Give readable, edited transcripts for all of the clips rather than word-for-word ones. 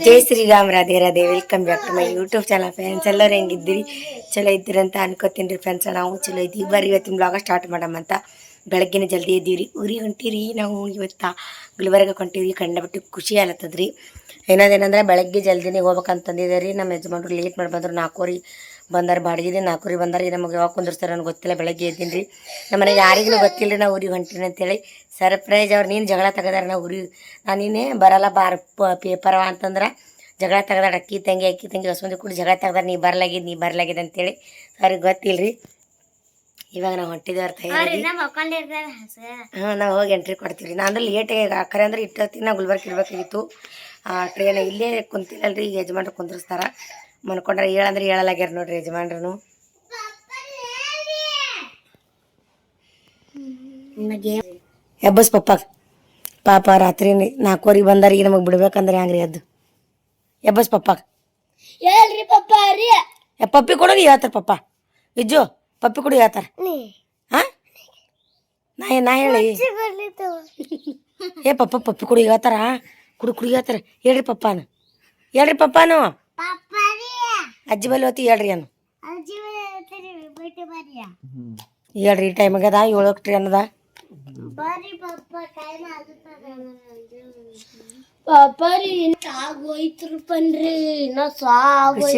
Jai Shriram, Radhe Radhe. Welcome back to my YouTube channel friends. ಎಲ್ಲರೂ ಹೆಂಗಿದ್ದೀರಿ? ಚಲೋ ಇದ್ದೀರಿ ಅಂತ ಅನ್ಕೋತೀನಿ ರೀ ಫ್ರೆಂಡ್ಸ್. ನಾವು ಚಲೋ ಇದ್ದೀವಿ. ಬರ್ರಿ ಇವತ್ತಿನ ಬ್ಲಾಗ ಸ್ಟಾರ್ಟ್ ಮಾಡಮ್ಮಂತ. ಬೆಳಗ್ಗೆನೇ ಜಲ್ದಿ ಇದ್ದೀವಿ. ಊರಿಗೆ ಹೊಂಟಿರಿ. ನಾವು ಇವತ್ತು ಗುಲ್ಬರ್ಗಕ್ಕೆ ಹೊಂಟೀವಿ. ಕಂಡಬಿಟ್ಟು ಖುಷಿ ಆಲತ್ತದ್ರಿ. ಏನಂದ್ರೆ ಬೆಳಗ್ಗೆ ಜಲ್ದಿನೇ ಹೋಗ್ಬೇಕಂತಂದಿದೆ ರೀ. ನಮ್ಮ ಯಜಮಾನ್ರು ಲೇಟ್ ಮಾಡಿ ಬಂದರು. 4 ಬಂದಾರ, ಬಾಡಿಗೆ 4 ಬಂದಾರ. ನಮಗೆ ಯಾವಾಗ ಕುಂದಿರ್ತಾರೆ ನನಗೆ ಗೊತ್ತಿಲ್ಲ. ಬೆಳಗ್ಗೆ ಎದ್ದೀನಿ ರೀ. ನಮ್ಮ ಮನೆಗೆ ಯಾರಿಗೂ ಗೊತ್ತಿಲ್ಲ ರೀ ನಾವು ಊರಿಗೆ ಹೊಂಟೀನಿ ಅಂತೇಳಿ. ಸರ್ಪ್ರೈಜ್. ಅವ್ರು ನೀನು ಜಗಳ ತೆಗದಾರ ನಾವು ಊರಿಗೆ, ನಾನು ನೀನೇ ಬರಲ್ಲ ಬಾರ್ ಪೇಪರ್ವ ಅಂತಂದ್ರೆ ಜಗಳ ತೆಗ್ದಾಡ. ಅಕ್ಕಿ ತಂಗಿ ಹೊಸಮಂದಿ ಕೂಡ ಜಗಳ ತೆಗ್ದಾರ. ನೀ ಬರ್ಲಾಗಿದ್ದು ಅಂತೇಳಿ ಅವ್ರಿಗೆ ಗೊತ್ತಿಲ್ಲ ರೀ. ಇವಾಗ ನಾವು ಹೊಂಟಿದ್ದೇವ್ರ ತಯಾರಿ. ಹಾಂ, ನಾವು ಹೋಗಿ ಎಂಟ್ರಿ ಕೊಡ್ತೀವಿ. ನಾನು ಅಂದ್ರೆ ಲೇಟಾಗಿ ಕರೆ ಅಂದ್ರೆ ಇಟ್ಟೊತ್ತಿನ ನಾವು ಗುಲ್ಬರ್ಗ ಇರಬೇಕಾಗಿತ್ತು. ಟ್ರೈನ್ ಇಲ್ಲೇ ಕುಂತಿಲ್ಲಲ್ರಿ. ಈಗ ಯಜಮಾನ್ರು ಕುಂದ್ರಸ್ತಾರ. ಮನ್ಕೊಂಡ್ರೆ ಹೇಳಂದ್ರೆ ಹೇಳಲಾಗ್ಯಾರ ನೋಡ್ರಿ ಯಜಮಾನ್ರು. ಎಬ್ಬಸ್ ಪಾಪ ರಾತ್ರಿ 4 ಬಂದಾರ. ಈಗ ನಮಗೆ ಬಿಡ್ಬೇಕಂದ್ರೆ ಹೆಂಗ್ರಿ? ಎದ್ದು ಎಬ್ಬಸ್ ಹೇಳ್ರಿ ಪಪ್ಪ ರೀ. ಪಪ್ಪಿ ಕೊಡೋದು ಹೇಳ್ತಾರ ಪಪ್ಪ. ವಿಜ್ಜು ಪಪ್ಪಿ ಕೊಡು ಹೇಳ್ತಾರ. ಹಾಂ, ನಾ ಹೇಳಿ ಪಪ್ಪಿ ಕೊಡು ಹೇಳ್ತಾರ. ಕುಡಿ ಹೇಳ್ತಾರ. ಹೇಳ್ರಿ ಪಪ್ಪಾನು ಅಜ್ಜಿ ಬಲ್ಲಿ ಹೋತಿ ಹೇಳ್ರಿ. ಅನ್ನು ಹೇಳ್ರಿ. ಟೈಮ್ ಆಗ್ಯದ. 7 ಟ್ರೈನ್ ಅದ.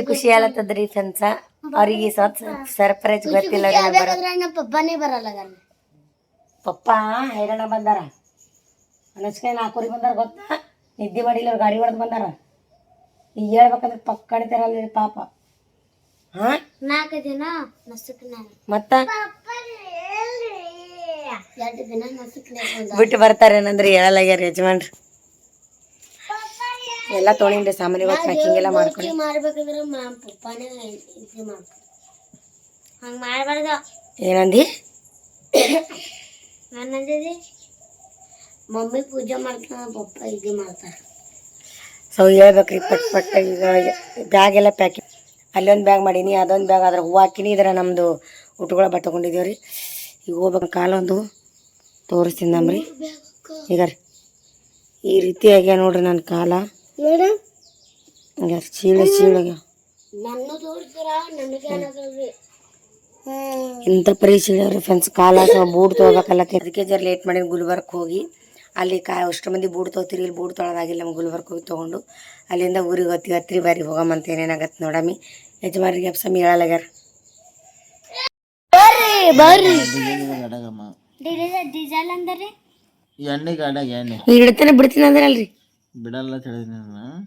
ಖುಷಿ ಆಲತ್ತದ್ರಿ ಫ್ರೆಂಡ್ಸ. ಅವ್ರಿಗೆ ಸರ್ಪ್ರೈಜ್ ಗೊತ್ತಿಲ್ಲ. ಪಪ್ಪನೇ ಬರಲ್ಲ. ಪಪ್ಪ ಹೈರಾಣ ಬಂದಾರ. ಅನಸ್ಕೆ 4 ಬಂದಾರ ಗೊತ್ತಾ? ನಿದ್ದೆ ಮಾಡಿಲ್ಲ. ಅವ್ರು ಗಾಡಿ ಹೊಡೆದು ಬಂದಾರ. ಈಗ ಹೇಳ್ಬೇಕಂದ್ರೆ ಕಣಿತಾರಲ್ರಿ ಪಾಪ. ಹಾಂ, 4 ದಿನ ಮತ್ತ ಬಿಟ್ಟು ಬರ್ತಾರೇನಂದ್ರೆ ಹೇಳಲಾಗ್ಯಾರ ಯಜಮಾನ್ರು. ಎಲ್ಲ ತೊಗೊಂಡ್ರಿ ಸಾಮಾನ್ಯ. ಇವತ್ತು ಪ್ಯಾಕಿಂಗ್ ಎಲ್ಲ ಮಾಡ್ಕೊಂಡು ಮಾಡ್ಬೇಕಂದ್ರೆ ಪಪ್ಪನೇ ಹಂಗೆ ಮಾಡಬಾರ್ದು. ಏನಂದಿ? ನಾನಂದಿದ್ದೆ ಮಮ್ಮಿ ಪೂಜೆ ಮಾಡ್ತಾನೆ, ಪಪ್ಪ ಇದು ಮಾಡ್ತಾರೆ. ಸೊ ಹೇಳ್ಬೇಕ್ರಿ ಪಟ್. ಈಗ ಬ್ಯಾಗ್ ಎಲ್ಲ ಪ್ಯಾಕಿಂಗ್. ಅಲ್ಲೊಂದು ಬ್ಯಾಗ್ ಮಾಡೀನಿ, ಅದೊಂದು ಬ್ಯಾಗ್ ಅದ್ರ ಹೂವು ಹಾಕಿನಿ. ಇದರ ನಮ್ಮದು ಊಟಗಳ ಬಟ್ಟೆ ತೊಗೊಂಡಿದ್ದೀವಿ ರೀ. ಈಗ ಹೋಗ್ಬೇಕು. ಕಾಲೊಂದು ತೋರಿಸ್ತೀನಿ ನಮ್ರಿ. ಈಗ ರೀ ಈ ರೀತಿ ಆಗ್ಯ ನೋಡ್ರಿ ನನ್ನ ಕಾಲ. ಚೀಳಗ್ಯ ಇಂಥ ಪರಿ ಚೀಳ್ರಿ ಫ್ರೆಂಡ್ಸ್. ಕಾಲ ಬೂಟ್ ತೊಗೋಬೇಕಲ್ಲ. ಅದಕ್ಕೆ ಜರ ಲೇಟ್ ಮಾಡಿ ಗುಲ್ಬರ್ಗಕ್ಕೆ ಹೋಗಿ ಅಲ್ಲಿ ಅಷ್ಟು ಮಂದಿ ಬೂಟ್ ತೊಗೋತೀರಿ. ಇಲ್ಲಿ ಬೂಟ್ ತೊಗೊಳೋದಾಗಿಲ್ಲ. ನಮ್ಮ ಗುಲ್ಬರ್ಗಕ್ಕೆ ಹೋಗಿ ತೊಗೊಂಡು ಅಲ್ಲಿಂದ ಊರಿಗೆ ಹತ್ರಿ ಬಾರಿ ಹೋಗಮ್ಮಂತ. ಏನೇನಾಗತ್ತೆ ನೋಡಮ್ಮಿ. ಯಜಮಾನ್ರಿಗೆ ಎಪ್ಸಮ್ಮಿ ಹೇಳಲಾಗ್ಯಾರ. ಡೀಸೆಲ್ ಅಂದ್ರೆ ಎಣ್ಣೆ ಗಾಡ್ಯಾಗ ಎಣ್ಣೆ ನೀಡ್ತಾನೆ ಬಿಡ್ತೀನಿ ಅಂದ್ರಲ್ರಿ. ಬಿಡಲ್ಲ ಹೇಳಿದ್ನಿ ನಾನು.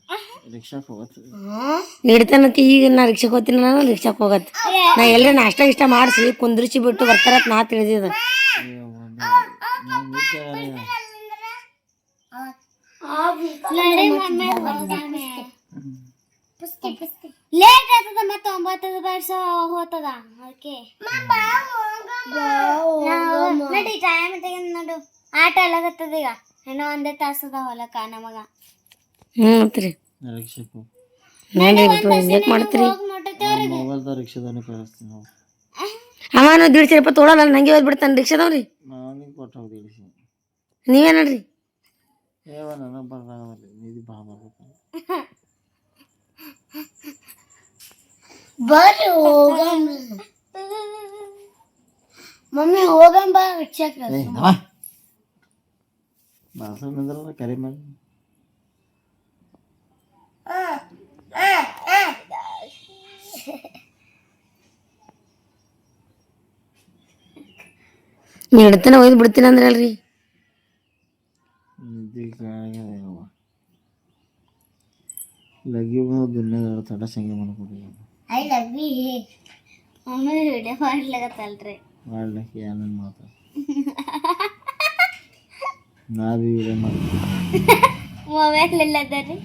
ರಿಕ್ಷಾಕ್ಕೆ ಹೋಗತ್ತೀನಿ. ನೀಡ್ತಾನಂತ. ಈಗ ನಾ ರಿಕ್ಷಾಕ್ಕೆ ಹೋಗ್ತೀನಿ. ನಾನು ರಿಕ್ಷಾಕ್ಕೆ ಹೋಗತ್ತೆ. ನಾ ಎಲ್ಲರೂ ನಾಷ್ಟ ಇಷ್ಟ ಮಾಡಿಸಿ ಕುಂದ್ರಿಸಿ ಬಿಟ್ಟು ಬರ್ತಾರತ್ ನಾ ತಿಳಿದಿದ. ಲೇಟ್ ಆಗ್ತದ. ಮತ್ತೆ 9 ವರ್ಷ ಹೋಗ್ತದ. ಅದಕ್ಕೆ ನಡಿ ಟೈಮ್ ತೆಗೆದು ನೋಡು. ಆಟ ಅಲಾಗತ್ತದ. ಈಗ ಇನ್ನೂ 1 ತಾಸದ ಹೊಲಕ್ಕ ನಮಗ. ರೀ ಮಾಡ್ತೀರಿ. ಮೊಬೈಲ್ದ ರಿಕ್ಷಾದಾನೆ ಕಳಿಸ್ತೀನಿ. ಅವನು 150 ರೂಪಾಯಿ ತೊಗೊಳಲ್ಲ. ನಂಗೆ ಹೋಗಿ ಬಿಡ್ತಾನೆ ರಿಕ್ಷಾದವ್ರಿ. ನನಗೆ ಕೊಟ್ಟು ಹೋಗಿ ನೀವೇ ನೋಡ್ರಿ. ನನಗೆ ಬರ್ದಾಗಲ್ಲ. ನಿಧಿ ಬಾ ಬರ್ಬೇಕು. ಬರ್ರಿ ಹೋಗಮ್ಮ. ಮಮ್ಮಿ ಹೋಗಮ್ಮ ಬಾ ರಿಕ್ಷಾಕ್ಕೆ. ಬಾಸಲ್ ಬಂದ್ರಲ್ಲ ಕರಿ ಮಾಡಿ. ನೀಡ್ತಾನೆ ಒಯ್ದು ಬಿಡ್ತೀನಿ ಅಂದ್ರಲ್ರಿ. ಲಗ್ಗಿ ದುನಿಯಾದ ತಡ ಸಂಗೆ ಮಾಡ್ಕೊಡಿ. I love you. Mummy video ಮಾಡ್ಲಾಗತ್ತಲ್ರಿ. ಮಾಡ್ಲಿಕ್ಕೆ ಏನೇನು ಮಾತಾಡ ನಾ ಬಿ ವಿಡಿಯೋ ಮಾಡ್ತೀನಿ. ಮೊಬೈಲ್ ಇಲ್ಲದರಿ.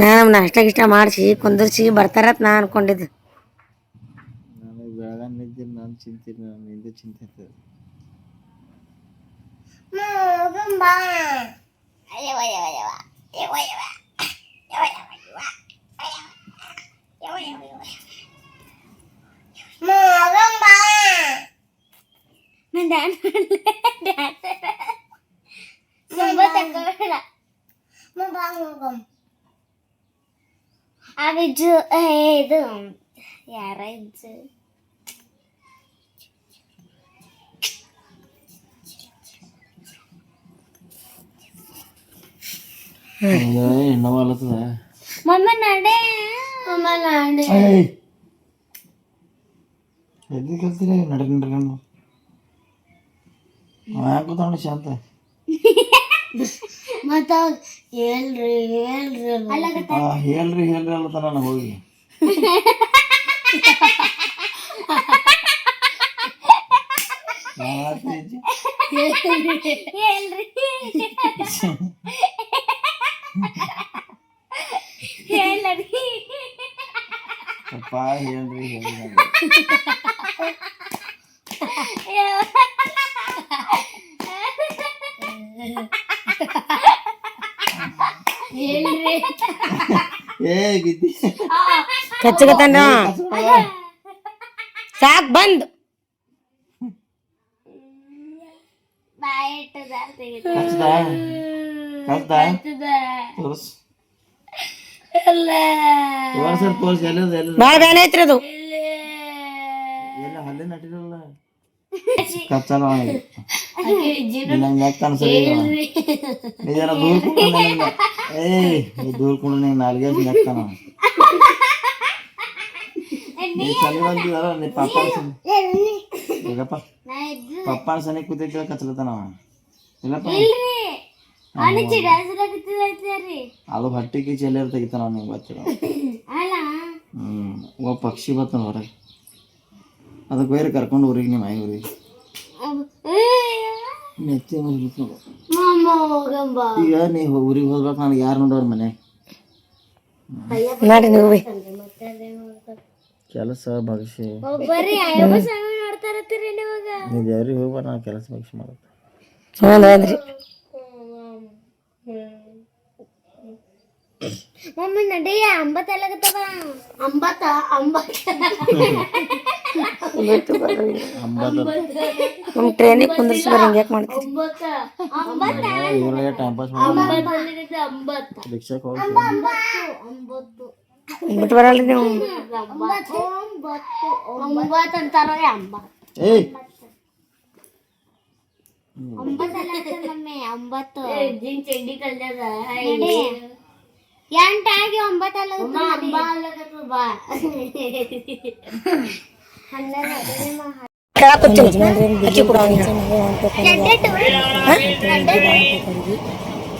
ನಾನು ನಾಷ್ಟ ಗಿಷ್ಟ ಮಾಡಿಸಿ ಕುಂದರ್ಸಿ ಬರ್ತಾರತ್ ನಾ ಅನ್ಕೊಂಡಿದ್ದೆ. ನನಗೆ ಬೇಗ ನಿದ್ದೆ. ನಾನು ಚಿಂತೆ. ನಾನು ನಿದ್ದೆ ಚಿಂತೆ ಆಗ್ತದೆ. ನಾನು ಡ್ಯಾನ್ಸ್ ಆ ವಿಜ್ಜು ಇದು ಯಾರ ಇಜ್ಜು ಹೆಣ್ಣವಾಲತ್ತದ ಮಮ್ಮ ನಡೆ ಮಮ್ಮ ನಡೆ ಎಲ್ಲಿ ಕಲ್ತೀರ ನಡೆ ನಡ್ಕೊಂಡು ಕೂತಾಣ ಶಾಂತ ಮತ್ತ ಹೇಳ್ರಿ ಹೇಳ್ರಿ ಅಲ್ಲತ್ತ ನಾನು ಹೋಗಿ ಪಪ್ಪ ಹೇಳ್ರಿ ಏ ಗಿದ್ದಿ ಕಚ್ಚಗತನ ಸಾಕ್ ಬಂದ್ ತೋರ್ಸ್ ಸರ್ ತೋರ್ಸ್ ಎಲ್ಲ ಬಾಳ ಬ್ಯಾನ್ ಐತ್ರಿ ಅದು ಎಲ್ಲ ಹಲ್ಲೆ ನಟಿರಲ್ಲ ಕಚ್ಚನ ನಂಗೆ ಸರಿ ಇದೆಲ್ಲ ದೂರ ದೂರ ಕೂಡ ನೀನು ನಾಲ್ಗೆ ನೆಕ್ತಾನ ನೀ ಸನಿ ಬಂದಿದಾರ ನೀ ಪಪ್ಪ ಈಗಪ್ಪ ಪಪ್ಪ ಸನಿ ಕೂತೈತಿ ಕಚ್ಚಲತ್ತಾನ ಇಲ್ಲಪ್ಪ ಅದು ಹೊಟ್ಟಿಗೆ ಚೆಲ್ಲರ್ ತೆಗಿತಾನ ನಿಂಗೆ ಗೊತ್ತಿಲ್ಲ ಒಬ್ಬ ಪಕ್ಷಿ ಬರ್ತಾನ ಹೊರಗೆ ಅದಕ್ಕೆ ಬೇರೆ ಕರ್ಕೊಂಡು ಊರಿಗೆ ನಿಮ್ಮ ಮನೆ ಊರಿಗೆ ನೆತ್ತಿ ಈಗ ನೀ ಊರಿಗೆ ಹೋಗ್ಬೇಕು ನನಗೆ ಯಾರು ನೋಡೋರು ಮನೆ ನೋಡಿ ನೀವು ಕೆಲಸ ಭವಿಷ್ಯ ನೀವು ದೇವ್ರಿಗೆ ಹೋಗ್ಬಾರ ನಾನು ಕೆಲಸ ಭವಿಷ್ಯ ಮಾಡುತ್ತೆ ಹೌದ್ರಿ ಮಮ್ಮಿ ನಡಿಯ ಅಂಬತ್ತಲ್ಲಾಗತ್ತವ ನಮ್ಮ ಟ್ರೈನಿಗೆ ಕುಂದ್ರಿಸಿ ಬರ ಹಿಂಗ್ಯಾಕೆ ಮಾಡ್ತೀರಿ ಟೈಮ್ ಪಾಸ್ ರಿಕ್ಷಾಕ್ಕೆ ಹೋಗಿ ಬಿಟ್ಟು ಬರಲ್ರಿ ನೀವು ಏಯ್ ಎಂಟಾಗಿ 9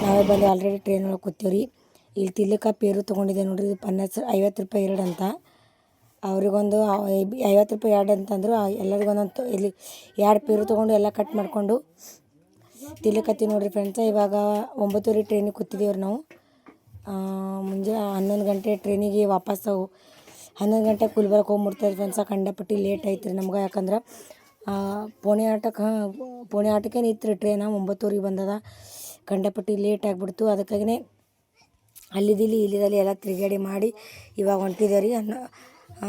ನಾವೇ ಬಂದು ಆಲ್ರೆಡಿ ಟ್ರೈನ್ ಒಳಗೆ ಕೂತೀವ್ರಿ. ಇಲ್ಲಿ ತಿಲ್ಲಕ್ಕ ಪೇರು ತೊಗೊಂಡಿದ್ದೆ ನೋಡ್ರಿ. ಇದು 50 ರೂಪಾಯಿ ಎರಡು ಅಂತ. ಅವ್ರಿಗೊಂದು 50 ರೂಪಾಯಿ ಎರಡು ಅಂತಂದ್ರು. ಎಲ್ಲರಿಗೊಂದೊಂದು ಇಲ್ಲಿ 2 ಪೇರು ತೊಗೊಂಡು ಎಲ್ಲ ಕಟ್ ಮಾಡಿಕೊಂಡು ತಿಲ್ಲಕತ್ತಿ ನೋಡ್ರಿ ಫ್ರೆಂಡ್ಸ. ಇವಾಗ 9:30 ಟ್ರೈನಿಗೆ ಕೂತಿದ್ದೀವ್ರಿ ನಾವು. ಮುಂಜಾನೆ 11 ಗಂಟೆ ಟ್ರೈನಿಗೆ ವಾಪಸ್ 11 ಗಂಟೆಗೆ ಗುಲ್ಬರ್ಗಕ್ಕೆ ಹೋಗಿ ಮುಟ್ತಾರೆ ಫ್ರೆಂಡ್ಸ. ಕಂಡಪಟ್ಟಿ ಲೇಟ್ ಐತ್ರಿ ನಮ್ಗೆ. ಯಾಕಂದ್ರೆ ಪೋಣೆ ಆಟಕ್ಕೆ ನಿಂತ್ರಿ ಟ್ರೈನ. 9:30 ಬಂದದ. ಕಂಡಪಟ್ಟಿ ಲೇಟ್ ಆಗಿಬಿಡ್ತು. ಅದಕ್ಕಾಗಿಯೇ ಅಲ್ಲಿದ್ದಲ್ಲಿ ಇಲ್ಲಿದಲ್ಲಿ ಎಲ್ಲ ತಿರುಗಾಡಿ ಮಾಡಿ ಇವಾಗ ಹೊಂಟಿದ್ದೇವೆ ರೀ.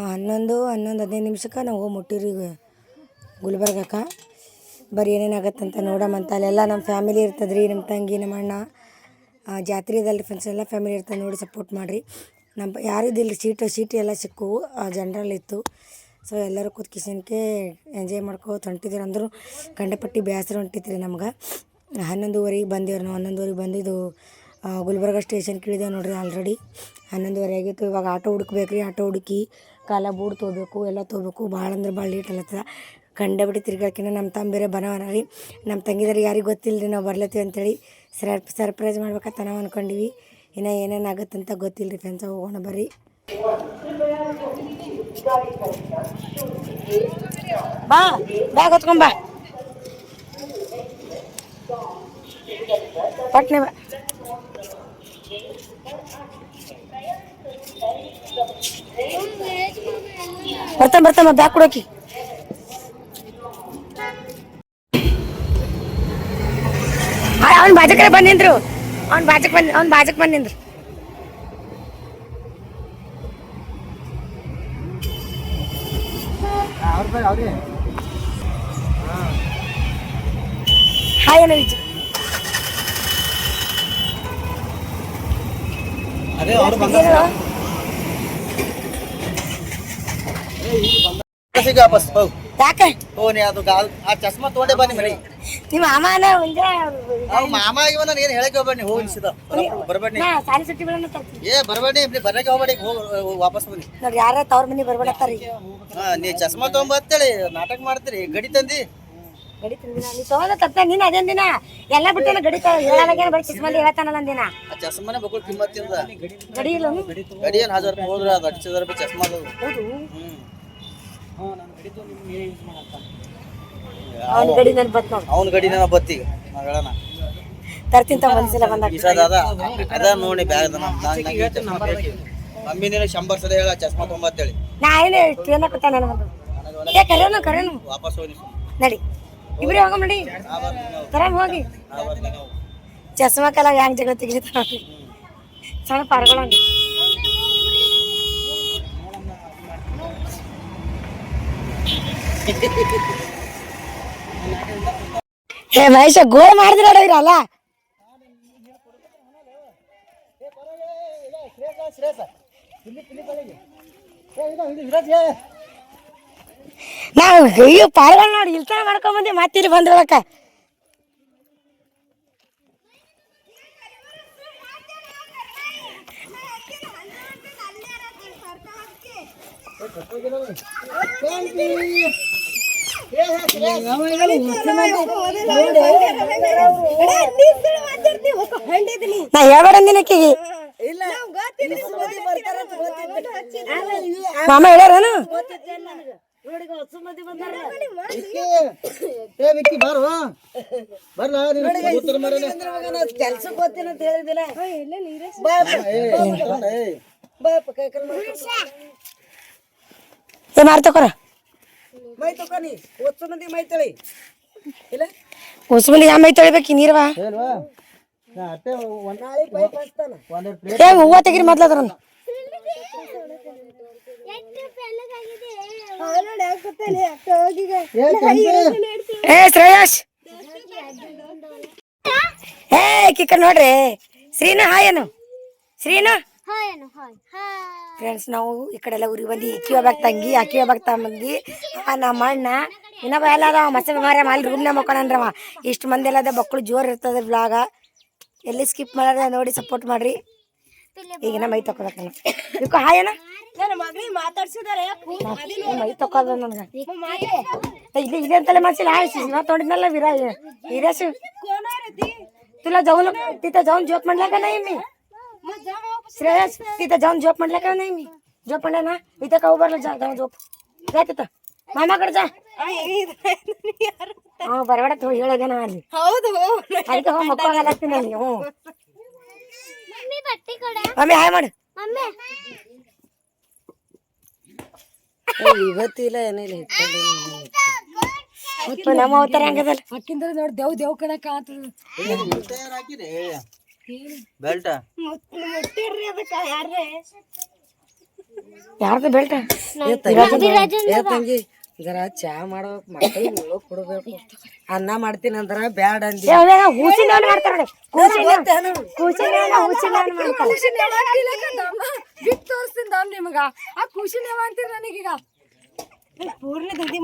11-15 ನಿಮಿಷಕ್ಕೆ ನಾವು ಹೋಗಿ ಮುಟ್ಟಿರಿ ಗುಲ್ಬರ್ಗಕ್ಕೆ. ಬರೀ ಏನೇನಾಗತ್ತಂತ ನೋಡಮಂತ. ಅಲ್ಲೆಲ್ಲ ನಮ್ಮ ಫ್ಯಾಮಿಲಿ ಇರ್ತದೆ ರೀ. ನಮ್ಮ ತಂಗಿ, ನಮ್ಮ ಅಣ್ಣ. ಜಾತ್ರೆ ಇದಲ್ರಿ ಫ್ರೆಂಡ್ಸ್. ಎಲ್ಲ ಫ್ಯಾಮಿಲಿ ಇರ್ತದೆ. ನೋಡಿ ಸಪೋರ್ಟ್ ಮಾಡಿರಿ. ನಮ್ಮ ಯಾರಿದ್ದಿಲ್ಲ ಸೀಟು ಎಲ್ಲ ಸಿಕ್ಕವು. ಜನ್ರಲ್ ಇತ್ತು. ಸೊ ಎಲ್ಲರೂ ಕೂತ್ಕಿಸನ್ಕೆ ಎಂಜಾಯ್ ಮಾಡ್ಕೋತ ಹೊಂಟಿದ್ದೀರಿ. ಅಂದರೂ ಕಂಡಪಟ್ಟಿ ಬೇಸರ ಹೊಂಟಿತ್ರಿ ನಮ್ಗೆ. 11:30 ಬಂದೇವ್ರಿ ನಾವು. 11:30 ಬಂದಿದ್ದು ಗುಲ್ಬರ್ಗ ಸ್ಟೇಷನ್ಗೆ ಇಳಿದೇವೆ ನೋಡ್ರಿ. ಆಲ್ರೆಡಿ 11:30 ಆಗಿತ್ತು. ಇವಾಗ ಆಟೋ ಹುಡುಕ್ಬೇಕು ರೀ. ಆಟೋ ಹುಡುಕಿ ಕಾಲ ಬೂಟ್ ತೊಗೋಬೇಕು, ಎಲ್ಲ ತೊಗೋಬೇಕು. ಭಾಳ ಅಂದ್ರೆ ಭಾಳ ಲೇಟ್ ಅಲ್ಲತ್ತದ. ಕಂಡಪಟ್ಟಿ ತಿರ್ಗಾಕಿನ ನಮ್ಮ ತಮ್ಮ ಬೇರೆ ಬನವನ ರೀ. ನಮ್ಮ ತಂಗಿದಾರಿಗೆ ಯಾರಿಗೆ ಗೊತ್ತಿಲ್ಲ ರೀ ನಾವು ಬರ್ಲತ್ತೀವಿ ಅಂತೇಳಿ. ಸರ್ಪ್ರೈಸ್ ಮಾಡ್ಬೇಕಂತ ನಾವು ಅಂದ್ಕೊಂಡಿವಿ. ಇನ್ನು ಏನೇನು ಆಗುತ್ತಂತ ಗೊತ್ತಿಲ್ಲ ರೀ ಫ್ರೆಂಡ್ಸ. ಹೋಗೋಣ ಬರ್ರಿ. ಬಾ ಬ್ಯಾಗ್ ಹೊತ್ಕೊಂಬ ಪಟ್ನೆ ಬಾ. ಬರ್ತಾನ ಬ್ಯಾಗ್ ಕೊಡೋಕಿ. ಅವ್ನ ಬಾಜಕರೆ ಬಂದು ನಿಂದ್ರು. ಅವ್ನ ಬಾಜಕ್ ಬಂದು ನಿಂದ್ರು. ಹಾಯ್ ಅಣ್ಣ ವಿಜಯ್. ವಾಪಸ್ ಹೋಗು. ಯಾಕೆ ನೀ ಅದು ಆ ಚಸ್ಮಾ ತಗೊಂಡೆ ಬನ್ನಿ ಮನೆ. ನಿಮ್ಮ ಮಾಮನ ಮುಂಜೆ ಮಾಮ ಇವ ನಾನು ಏನು ಹೇಳಕ್ಕೆ ಹೋಗ್ಬೇಡಿ, ಹೋಗಿ ಸಿದ ಬರ್ಬೇಡಿ. ಸಾಲಿ ಸುಟ್ಟಿಗಳನ್ನ ತರ್ತೀನಿ ಬರ್ಬೇಡಿ, ಬರ್ಲಕ್ಕೆ ಹೋಗ್ಬೇಡಿ, ಹೋಗಿ ವಾಪಸ್ ಬನ್ನಿ. ನೋಡ್ರಿ ಯಾರ ತವ್ರ ಮನಿ ಬರ್ಬೇಡತ್ತಾರಿ. ನೀ ಚಸ್ಮಾ ತಗೊಂಬತ್ತೇಳಿ ನಾಟಕ ಮಾಡ್ತೀರಿ. ಗಡಿ ತಂದಿ ಗಡಿ ತಂದಿನ ನೀ ತಗೋದ ತತ್ತ ನೀನ್ ಅದೇನ್ ದಿನ ಎಲ್ಲ ಬಿಟ್ಟನ ಗಡಿ ಹೇಳಲಾಗೇನ ಬರೀ ಚಿಸ್ಮಲ್ಲಿ ಹೇಳ್ತಾನಲ್ಲ ಅಂದಿನ. ಆ ಚಸ್ಮಾನೆ ಬಕ್ಕಳು ಕಿಮ್ಮತ್ತಿರದ ಗಡಿ ಇಲ್ಲ ಗಡಿ ಏನು 1000 ರೂಪಾಯಿ ಹೋದ್ರೆ ಅದು 8,000 ರೂಪಾಯಿ ಚಸ್ಮಾ ಅದು. ಅವ್ನ ಗಡಿ ನನ್ ಬತ್ ನೋಡ್ ಅವ್ನ ಗಡಿ ನನ್ನ ಬತ್ತೀಗ ಮಗಳನ ತರ್ತಿಂತ ಮನ್ಸಿಲ್ಲ ಬಂದಾಗ ಅದ ನೋಡಿ ಬ್ಯಾಗ್ ಮಮ್ಮಿ ನೀನು 100 ಸಲ ಹೇಳ ಚಸ್ಮಾ ತೊಂಬತ್ತೇಳಿ. ನಾ ಏನೇ ಟ್ರೇನ್ ಕೂತ ನನಗೊಂದು ಏ ಕರೆನು ವಾಪಸ್ ಹೋಗಿ ನಡಿ ಇಬ್ರೇ ಹೋಗಮ್ ನಡಿ ತರಾಮ್ ಹೋಗಿ. ಚಸ್ಮಾ ಕಲ ಹ್ಯಾಂಗ್ ಜಗಳ ತೆಗಿತಾರ ಸಣ್ಣ ಪಾರ್ಗಳಂಗ. ಹೇ ಮಹೇಶ ಗೋಳ್ ಮಾಡಿದ್ರ ಇರಲ್ಲ. ನಾವು ಅಯ್ಯೋ ಪಾರ್ಗಳು ನೋಡಿ ಇಲ್ತನ ಮಾಡ್ಕೊಂಡ್ ಬಂದಿ ಮತ್ತೆ ಇಲ್ಲಿ ಬಂದ್ರೊಳಕ. ನಾ ಹೇಳ್ಬೇಡ ಅಂದಿನಕ್ಕಿಗೆ ಮಾಮ ಹೇಳ್ಯಾರೇನು ಕೆಲ್ಸಕ್ಕೆ ಹೋಗ್ತೀನಿ ಅಂತ ಹೇಳಿದಿಲ್ಲ. ಮಾಡ್ತಕೋರ ಮೈ ತಕೋನಿ ಹೊಸ ಮಂದಿ ಮೈ ತೊಳಿ ಇಲ್ಲ ಹೊಸ ಮಂದಿ ಯಾವ ಮೈ ತೊಳಿಬೇಕು ನೀರ್ವಾ ಹೂವ ತೆಗಿರಿ ಮೊದ್ಲದ್ರ ಏ ಶ್ರೇಯಸ್ ಏ ಕಿಕ್ಕ ನೋಡ್ರಿ ಶ್ರೀನು ಹಾಯನು ಶ್ರೀನು ಫ್ರೆಂಡ್ಸ್ ನಾವು ಈ ಕಡೆ ಎಲ್ಲ ಊರಿಗೆ ಬಂದು ಅಕ್ಕಿ ಹೋಗ್ಬೇಕು ತಂಗಿ ಅಕ್ಕಿ ಹೋಗ್ಬೇಕು ತಮ್ಮಂದಿ ನಮ್ಮ ಅಣ್ಣ ಇನ್ನೊಬ್ಬ ಎಲ್ಲ ಅದಾವ ಮಸ ಮಾರ ಮಾಲಿ ರೂಮ್ನ ಮಕ್ಕಳನ್ರವ ಇಷ್ಟು ಮಂದಿ ಎಲ್ಲ ಅದ ಮಕ್ಕಳು ಜೋರು ಇರ್ತದೆ ವ್ಲಾಗ ಎಲ್ಲಿ ಸ್ಕಿಪ್ ಮಾಡ್ರೆ ನೋಡಿ ಸಪೋರ್ಟ್ ಮಾಡ್ರಿ. ಈಗ ನಮ್ಮ ಮೈ ತಕೋಬೇಕಣ್ಣ ಇದಕ್ಕೂ ಹಾಯನ ಮೈ ತಕೋದ ನನ್ಗೆ ಇಲ್ಲಿ ಇದೆ ಅಂತಲೇ ಮಾಡ್ಸಿಲ್ಲ ಹಾಯ್ ತೋಡಿದ್ನಲ್ಲ ವೀರೇಶ್ तुला जाऊन तिथं जाऊन झोप म्हणला का नाही मी श्रेयस तिथं जाऊन झोप म्हणला का नाही मी झोप म्हणला ना इथं का उभारला जा जाऊन झोप जा तिथं ಮಾಮಾಕಡೆ ಜಾ ಬರಬೇಡ ತೋ ಹೇಳೋದೇ ನಾ ಅಲ್ಲಿ ಅದಕ್ಕೆ ಹೋಗಿ ಮಕ್ಕಳಾಗತ್ತೀನಿ ಅಲ್ಲಿ. ಹ್ಞೂ ಮಮ್ಮಿ ಹಾಯ್ ಮಾಡು ಇವತ್ತಿಲ್ಲ ಏನಿಲ್ಲ ನಮ್ಮ ಅವತಾರ ಹಂಗದಲ್ಲ ಅಕ್ಕಿಂದ ನೋಡಿ ದೇವ್ ದೇವ್ ಕಡೆ ಕಾಣ್ತದ ಬೆಲ್ಟ ಯಾರ್ದು ಬೆಲ್ಟ ತಂಗಿ ಜರ ಚಾ ಮಾಡೋ ಮಕ್ಕಳಿಗೆ ಕೊಡ್ಬೇಕು ಅನ್ನ ಮಾಡ್ತೀನಿ ಅಂದ್ರ ಬ್ಯಾಡ ಅಂದಿ ಹೂಸಿನ ಮಾಡ್ತಾರ ಬಿಟ್ಟು ತೋರಿಸ್ತೀನಿ ನಿಮಗ ಆ ಖುಷಿನ ಅಂತೀರ ನನಗೀಗ ಪೂರ್ಣ ದುಡ್ಡಿ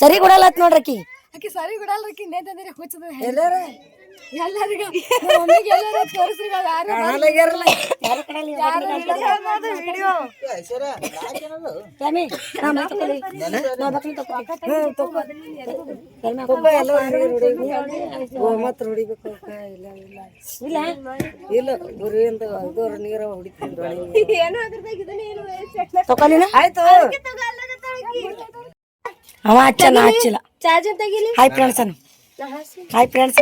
ಸರಿ ಕೊಡಲ್ಲ ನೋಡ್ರಕ್ಕಿ ಆಕಿ ಸರಿ ಕೊಡಲ್ರಕ್ಕಿ ನೇತಂದ್ರೆ ಹುಚ್ಚದ ಎಲ್ಲಾರ ಎಲ್ಲರಿಗೂ ತೋರಿಸ್ರಿ ಮತ್ ಹೊಡಿಬೇಕು ಇಲ್ಲ ಇಲ್ಲ ಗುರಿ ಅಂತ ಅದರ ನೀರ ಹೊಡಿತೀನಿ ತಗೊಳ್ಳಿನ ಆಯ್ತು ಅವ ಹಚ್ಚಲ್ಲ ಹಚ್ಚಿಲ್ಲ ಹಾಯ್ ಫ್ರೆಂಡ್ಸ್ ಹಾಯ್ ಫ್ರೆಂಡ್ಸ್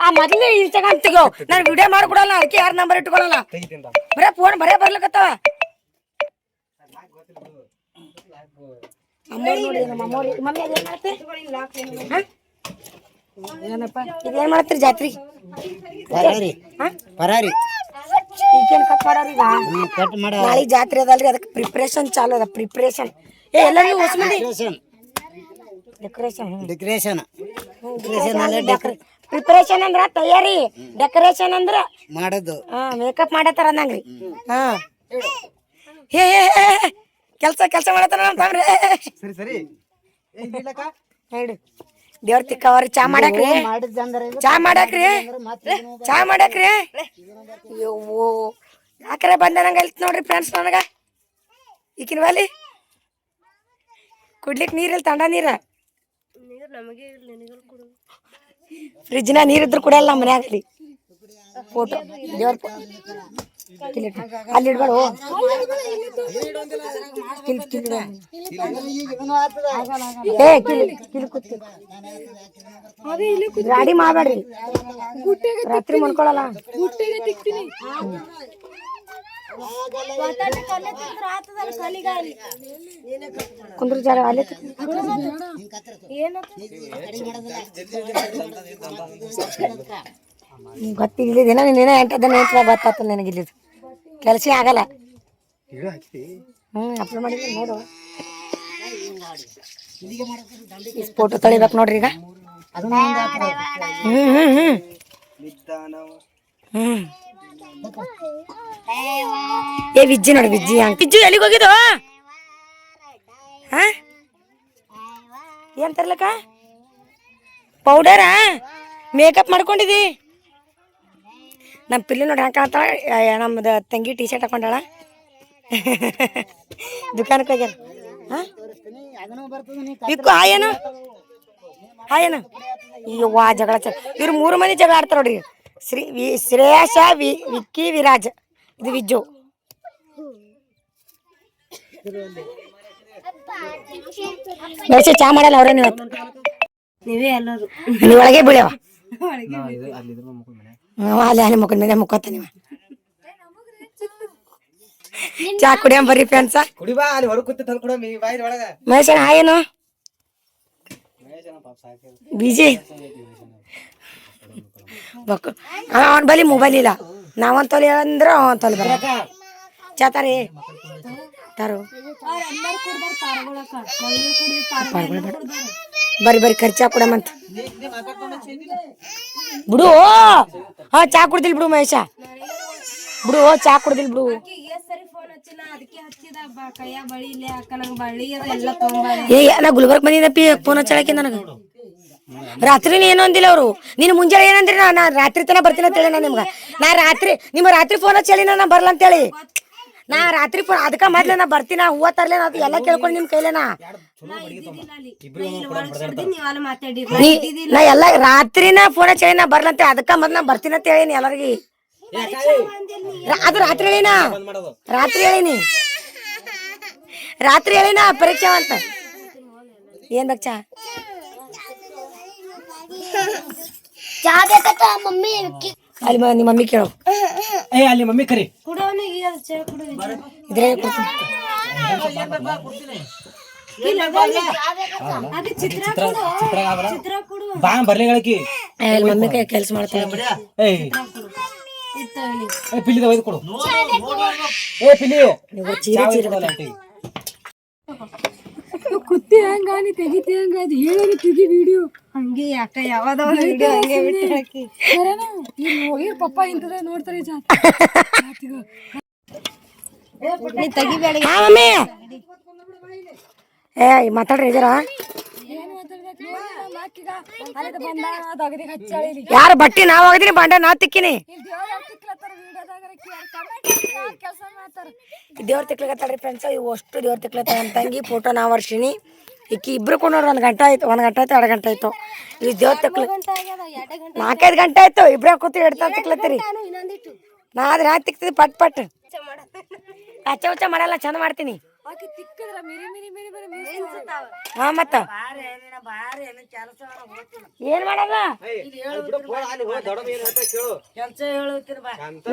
ಆ ಮೊದಲೇ ಇನ್ಸ್ಟಾಗ್ರಾಮ್ ತೆಗೋ ನಾನು ವಿಡಿಯೋ ಮಾಡ್ಕೊಡಲ್ಲ ಅದಕ್ಕೆ ಯಾರ ನಂಬರ್ ಇಟ್ಕೊಳಲ್ಲ ಬರೇ ಫೋನ್ ಬರೇ ಬರ್ಲಕತ್ತಾವ ಇದೇನ್ ಮಾಡ್ತೀರಿ ಜಾತ್ರಿ ಈಗೇನ್ ಕಟ್ ಮಾಡೋರಿ ನಾಳೆ ಜಾತ್ರೆ ಅದಲ್ರಿ ಅದಕ್ಕೆ ಪ್ರಿಪ್ರೇಷನ್ ಚಾಲು ಅದ ಪ್ರಿಪ್ರೇಷನ್ ಏ ಎಲ್ಲರಿಗೂ ಹೊಸ ಮಂದಿ ಡೆಕೋರೇಷನ್ ಪ್ರಿಪರೇಷನ್ ಅಂದ್ರ ತಯಾರಿ, ಡೆಕೋರೇಷನ್ ಅಂದ್ರ ಮಾಡೋದು. ಮೇಕಪ್ ಮಾಡತ್ತಾರ ಅಂದಂಗ್ರಿ. ಹಾ ಹೇ ಕೆಲ್ಸ ಮಾಡತ್ತಾರ ಅಂತಂದ್ರೆ ಸರಿ ಸರಿ ಹೇಳಿ. ದೇವ್ರ ತಿಕ್ಕವ್ರಿ ಚಾ ಮಾಡಾಕ್ರಿ, ಚಾ ಮಾಡಾಕ್ರಿ. ಅಯ್ಯೋ ಯಾಕ್ರೆ ಬಂದ ನಂಗೆ ಅಲ್ತ್ ನೋಡ್ರಿ ಫ್ರೆಂಡ್ಸ್. ನನಗ ಈಗಿನ ಬಲ್ಲಿ ಕುಡ್ಲಿಕ್ಕೆ ನೀರಿಲ್ಲ, ತಂಡ ನೀರ. ಫ್ರಿಜ್ನ ನೀರಿದ್ರು ಕುಡಿಯಲ್ಲ ನಮ್ಮ ಮನ್ಯಾಗಲಿ. ಫೋಟೋ ದೇವ್ರ ಅಲ್ಲಿ ಇಡ್ಬೇಡ. ಗಾಡಿ ಮಾಡಬೇಡ್ರಿ, ರಾತ್ರಿ ಮನ್ಕೊಳಲ್ಲ. ಕುಂದ್ರ ಜಾಗ ಅಲ್ಲಿ ಗೊತ್ತಿಲ್ಲಿದೇನ ನೀನೇನ ಎಂಟದನ್ನ ಗೊತ್ತಾತ ನನಗೆ. ಇಲ್ಲಿದು ಕೆಲಸ ಆಗಲ್ಲ. ಅಪ್ಲೋಡ್ ಮಾಡಿದ್ರೆ ನೋಡು. ಫೋಟೋ ತೊಳಿಬೇಕು ನೋಡ್ರಿ ಈಗ. ಏ ವಿಜ್ಜಿ ನೋಡಿ, ವಿಜ್ಜಿ ವಿಜ್ಜು ಎಲ್ಲಿಗೆ ಹೋಗಿದ್ದು? ಏನ್ ತರ್ಲಕ್ಕ? ಪೌಡರಾ? ಮೇಕಪ್ ಮಾಡ್ಕೊಂಡಿದಿ? ನಮ್ಮ ಪಿಲ್ಲಿ ನೋಡಿ ಹಂಗೆ ಕಾಣ್ತಾಳ. ನಮ್ಮದು ತಂಗಿ ಟೀ ಶರ್ಟ್ ಹಾಕೊಂಡಾಳ. ದುಕಾನಕ್ಕೆ ಹೋಗ್ಯಾರ. ಇಕ್ಕು ಹಾಯೇನು ಇವ್ವಾ ಜಗಳ ಇವ್ರು 3 ಮಂದಿ ಜಗಳ ಆಡ್ತಾರ ನೋಡ್ರಿ. ಶ್ರೇಯಶ, ವಿಕ್ಕಿ, ವಿರಾಜ್. ಇದು ವಿಜ್ಜು. ಚಾ ಮಾಡಲ್ಲ ಅವ್ರೇನು ಇವತ್ತು. ನೀವೇ ಎಲ್ಲರೂ ನೀವು ಒಳಗೆ ಬೀಳ್ಯವ. ಅಲ್ಲಿ ಮುಖದ ಮೇಲೆ ಮುಖತ್ತ ನೀವು. ಚಾ ಕುಡಿಯಂ ಬರ್ರಿ ಫ್ರೆಂಡ್ಸ. ಮಹೇಶನ ಹಾಯೇನು ಬಿಜಿ ಅವನ್ ಬಲಿ ಮೊಬೈಲ್ ಇಲ್ಲ. ನಾವಂತ ತೊಲಿ ಅಂದ್ರ ಅವನ್ ತೊಲಿ ಬರ ಚಾತಾರಿ ತಾರು ಬರ್ರಿ ಖರ್ಚಾ ಕೊಡಮಂತ ಬಿಡು. ಚಾ ಕುಡ್ದಿಲ್ ಬಿಡು ಮಹೇಶ, ಬಿಡು ಚಾ ಕುಡ್ದಿಲ್ ಬಿಡು. ನಾ ಗುಲ್ಬರ್ಗ್ ಬಂದಿದ್ದಪ್ಪಿ ಫೋನ್ ಹಚ್ಚಳಕ್ಕೆ ನನಗ. ರಾತ್ರಿ ಏನೋ ಅಂದಿಲ್ಲ ಅವರು. ನೀನು ಮುಂಜಾನೆ ಏನಂದ್ರಿ? ನಾ ರಾತ್ರಿ ತನ ಬರ್ತೀನಿ ಅಂತ ಹೇಳಿ. ನಾ ರಾತ್ರಿ ರಾತ್ರಿ ಫೋನ್ ಹಚ್ಚಿ ನಾ ಬರ್ಲ ಅಂತೇಳಿ. ನಾ ರಾತ್ರಿ ಫೋನ್ ಅದಕ್ಕ ಮೊದ್ಲ ನಾ ಬರ್ತೀನ ಹೂವ ತರ್ಲೇನ ಅದು ಎಲ್ಲ ಕೇಳ್ಕೊಂಡು ನಿಮ್ ಕೈಲೇನಾ. ನಾ ಎಲ್ಲ ರಾತ್ರಿನ ಫೋನ್ ಹಚ್ಚಿ ನಾ ಬರ್ಲಂತ ಅದಕ್ಕ ಮೊದ್ಲ ನಾ ಬರ್ತೀನಿ ಅಂತ ಹೇಳಿನಿ ಎಲ್ಲರಿಗಿ. ಅದು ರಾತ್ರಿ ಹೇಳಿನ ಪರೀಕ್ಷೆ ಅಂತ. ಏನ್ ಬೇಕ ಚಾ ಬೇಕತ್ತ ಮಮ್ಮಿ? ಅಲ್ಲಿ ನಿಮ್ಮ ಮಮ್ಮಿ ಕೇಳು. ಅಲ್ಲಿ ಮಮ್ಮಿ ಕರಿ ಇದ್ರೆ ಬರ್ಲಿಗಳಕಿ ಮಮ್ಮಿ ಕೈ ಕೆಲ್ಸ ಮಾಡ್ತಾಳೆ. ಪಿಲ್ಲಿದ ಒಯ್ದು ಕೊಡು. ಕುತ್ತಿ ಹಂಗ ನೀ ತೆಗಿತಿ ಹಂಗ ಅದು ಹೇಳಿ ತೆಗಿ ವಿಡಿಯೋ ಹಂಗೆ ಯಾಕ ಯಾವ್ದೋ ಒಂದು ವಿಡಿಯೋ ಹಂಗೆ ಬಿಟ್ಟು ಹಾಕಿ ಹೋಗಿರ್ ಪಪ್ಪ ಇಂತದ ನೋಡ್ತಾರೆ. ನೀ ತೆಗಿಬೇಡ ಮಮ್ಮಿ. ಮಾತಾಡ್ರಿ ಇದರ ಯಾರು ಬಟ್ಟಿ ನಾವ್ ಹೋಗಿದೀನಿ ಬಂಡ ನಾ ತಿಕ್ಕಿನಿ. ದೇವ್ರ ತಿಕ್ಲತ್ತಾಳ್ರಿ ಫ್ರೆಂಡ್ಸ್. ಇವು ಅಷ್ಟು ದೇವ್ರ ತಿಕ್ಲತ್ತ. ನಮ್ಮ ತಂಗಿ ಫೋಟೋ ನಾ ವರ್ಷಿನಿ ಈಕಿ ಇಬ್ರು ಕೂಡ ನೋಡ್ರಿ 1 ಗಂಟೆ ಆಯ್ತು, 1 ಗಂಟೆ ಆಯ್ತು 2 ಗಂಟೆ ಆಯ್ತು. ಈ ದೇವ್ರ ತಿಕ್ಲ 4-5 ಗಂಟೆ ಆಯ್ತು. ಇಬ್ರ ಕೂತು ಇಡ್ತಾ ತಿಕ್ಲತ್ತೀರಿ. ನಾ ತಿಕ್ತಿದ್ದೆ ಪಟ್ ಅಚ್ಚ ಉಚ್ಚ ಮಾಡಲ್ಲ, ಚಂದ ಮಾಡ್ತೀನಿ. ಹಾ ಮತ್ತ ಏನ್ ಮಾಡಲ್ಲ,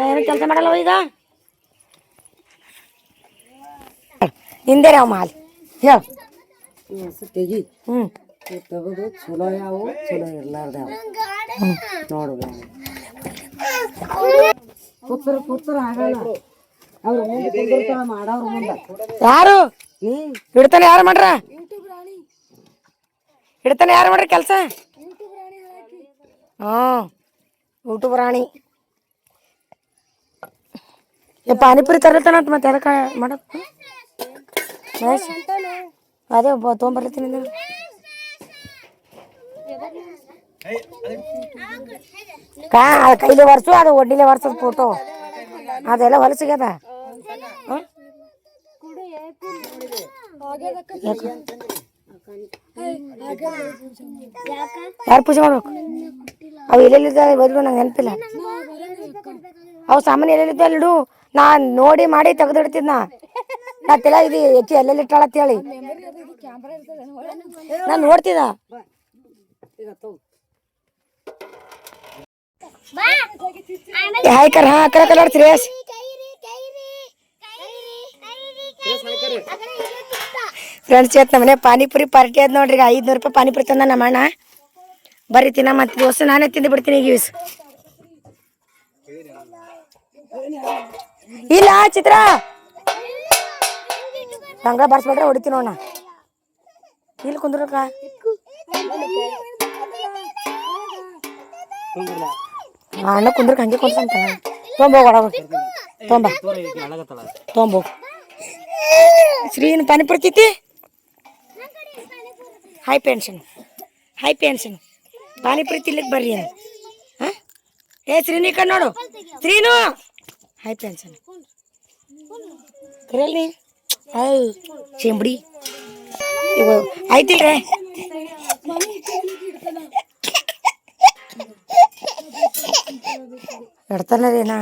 ಏನು ಕೆಲಸ ಮಾಡಲ್ಲ ಈಗ. ಹಿಂದೆ ಅವ ಮಾಲ್ ಹೇಳ ತೆಗಿ ತಗದು ಚಲೋ ಯಾವ ಚಲೋ ಇರ್ಲಾರ್ದ ನೋಡು. ಕೂತರ ಆಗಲ್ಲ. ಅವ್ರ ಮುಂದೆ ಕುಂದಿರ್ತಾಳ ಮಾಡವ್ರ ಮುಂದ. ಯಾರು ಹಿಡ್ತಾನೆ? ಯಾರು ಮಾಡ್ರ ಹಿಡ್ತಾನೆ? ಯಾರು ಮಾಡ್ರಿ ಕೆಲಸ? ಹಾಂ ಯೂಟ್ಯೂಬ್ ರಾಣಿ ಪಾನಿಪುರಿ ತರತ್ತಾನಂತ ಮತ್ತೆ ಅದಕ್ಕೆ ಮಾಡಪ್ಪ ಅದೇ ತೊಗೊಂಬರ್ಲತ್ತೀನಿ ಕೈಲಿ ವರ್ಸು ಅದು ಒಡ್ಡಿಲೆ ವರ್ಸದ ಫೋಟೋ ಅದೆಲ್ಲ ಹೊಲಸಿಗ್ಯದ ಯಾರು ಪೂಜೆ ಮಾಡ್ಬೇಕು ಅವು ಎಲ್ಲೆಲ್ಲಿದ್ದಾವೆ ಬದಲು ನಂಗೆ ನೆನಪಿಲ್ಲ ಅವು ಸಾಮಾನು ಎಲ್ಲೆಲ್ಲಿದ್ದ ಅಲ್ಲಿಡು ನಾ ನೋಡಿ ಮಾಡಿ ತೆಗೆದಿಡ್ತಿದ್ನ ನಾ ತೆಲ ಇದು ಹೆಚ್ಚು ಎಲ್ಲೆಲ್ಲಿ ಇಟ್ಟಾಳತ್ ಹೇಳಿ ನಾನು ನೋಡ್ತಿದ್ದ ಹಾಯ್ ಕರ್ ಹಾ ಕರ ಕಲರ್ ಶ್ರೇಯಸ್ ಫ್ರೆಂಡ್ಸ್ ಇವತ್ತು ನಮ್ಮನೆ ಪಾನಿಪುರಿ ಪಾರ್ಟಿ ಅದ್ ನೋಡ್ರಿ 500 ರೂಪಾಯಿ ಪಾನಿಪುರಿ ತಂದ ನಮ್ಮ ಅಣ್ಣ ಬರ್ರಿ ತಿನ್ನ ಮತ್ತೆ ದಿವಸ ನಾನೇ ತಿಂದು ಬಿಡ್ತೀನಿ ಈಗ ದಿವಸ ಇಲ್ಲ ಚಿತ್ರ ಹಂಗ ಬರ್ಸ್ಬಿಟ್ರೆ ಹೊಡಿತೀನಿ ನೋಡ ಇಲ್ಲಿ ಕುಂದ್ರಕ್ಕ ಅಣ್ಣ ಕುಂದ್ರಕ್ ಹಂಗೆ ಕುಂದ್ರಂತ ತೊಂಬೋಗ ಒಳಗ ತೊಂಬೋಗ ಶ್ರೀನ್ ಪಾನಿಪುರಿ ತಿತ್ತಿ ಹಾಯ್ ಪೆನ್ಷನ್ ಪಾನಿಪುರಿ ತಿನ್ಲಿಕ್ಕೆ ಬರ್ರಿ ಏನು ಹಾಂ ಏ ಶ್ರೀನಿ ಕಣ್ ನೋಡು ಶ್ರೀನು ಹಾಯ್ ಪೆನ್ಷನ್ ಕರೆಯಲ್ಲಿ ಹಾಯ್ ಚೆಂಬಡಿ ಆಯ್ತಿಲ್ರೇ ಇಡ್ತಾನೇನಾ